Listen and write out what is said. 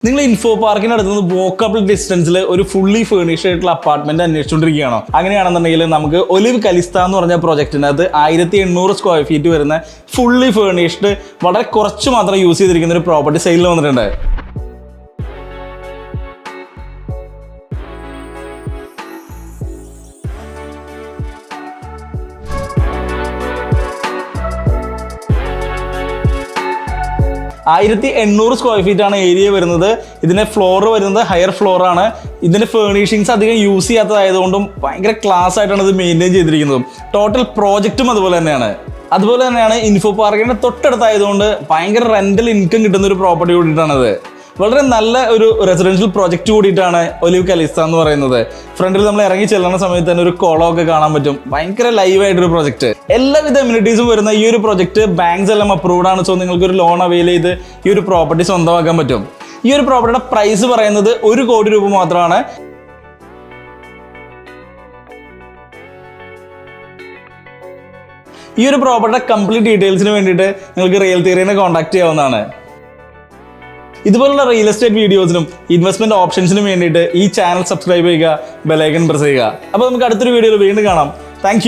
നിങ്ങൾ ഇൻഫോ പാർക്കിനടുത്ത് നിന്ന് വോക്കബിൾ ഡിസ്റ്റൻസിൽ ഒരു ഫുള്ളി ഫേർണിഷ്ഡ് ആയിട്ടുള്ള അപ്പാർട്ട്മെന്റ് അന്വേഷിച്ചുകൊണ്ടിരിക്കുകയാണോ? അങ്ങനെയാണെന്നുണ്ടെങ്കിൽ നമുക്ക് ഒലിവ് കലിസ്ത എന്ന് പറഞ്ഞ പ്രോജക്റ്റിനകത്ത് 1800 സ്ക്വയർ ഫീറ്റ് വരുന്ന ഫുള്ളി ഫേർണിഷ്ഡ് വളരെ കുറച്ച് മാത്രം യൂസ് ചെയ്തിരിക്കുന്ന ഒരു പ്രോപ്പർട്ടി സെയിലിൽ വന്നിട്ടുണ്ട്. സ്ക്വയർ ഫീറ്റ് ആണ് ഏരിയ വരുന്നത്. ഇതിന്റെ ഫ്ലോർ വരുന്നത് ഹയർ ഫ്ലോർ ആണ്. ഇതിന്റെ ഫേർണിഷിങ്സ് അധികം യൂസ് ചെയ്യാത്തതായതുകൊണ്ടും ഭയങ്കര ക്ലാസ് ആയിട്ടാണ് ഇത് മെയിൻറ്റെയിൻ ചെയ്തിരിക്കുന്നത്. ടോട്ടൽ പ്രോജക്റ്റും അതുപോലെ തന്നെയാണ്. ഇൻഫോ പാർക്കിന്റെ തൊട്ടടുത്തായതുകൊണ്ട് ഭയങ്കര റെന്റൽ ഇൻകം കിട്ടുന്ന ഒരു പ്രോപ്പർട്ടി കൂടിയിട്ടാണത്. വളരെ നല്ല ഒരു റെസിഡൻഷ്യൽ പ്രോജക്റ്റ് കൂടിയിട്ടാണ് ഒലിവ് കലിസ്ത എന്ന് പറയുന്നത്. ഫ്രണ്ടിൽ നമ്മൾ ഇറങ്ങി ചെല്ലുന്ന സമയത്ത് തന്നെ ഒരു കുളമൊക്കെ കാണാൻ പറ്റും. ഭയങ്കര ലൈവ് ആയിട്ടൊരു പ്രോജക്റ്റ്. എല്ലാവിധ അമ്യൂണിറ്റീസും വരുന്ന ഈ ഒരു പ്രോജക്റ്റ് ബാങ്ക്സ് എല്ലാം അപ്രൂവ്ഡ് ആണ്. സോ നിങ്ങൾക്ക് ഒരു ലോൺ അവൈൽ ചെയ്ത് ഈ ഒരു പ്രോപ്പർട്ടി സ്വന്തമാക്കാൻ പറ്റും. ഈ ഒരു പ്രോപ്പർട്ടിയുടെ പ്രൈസ് പറയുന്നത് 1 കോടി രൂപ മാത്രമാണ്. ഈ ഒരു പ്രോപ്പർട്ടിയുടെ കംപ്ലീറ്റ് ഡീറ്റെയിൽസിന് വേണ്ടിയിട്ട് നിങ്ങൾക്ക് റിയൽ തിയറിനെ കോൺടാക്ട് ചെയ്യാവുന്നതാണ്. ഇതുപോലുള്ള റിയൽ എസ്റ്റേറ്റ് വീഡിയോസിനും ഇൻവെസ്റ്റ്മെന്റ് ഓപ്ഷൻസിനും വേണ്ടിയിട്ട് ഈ ചാനൽ സബ്സ്ക്രൈബ് ചെയ്യുക, ബെൽ ഐക്കൺ പ്രസ് ചെയ്യുക. അപ്പോൾ നമുക്ക് അടുത്തൊരു വീഡിയോയിൽ വീണ്ടും കാണാം. താങ്ക്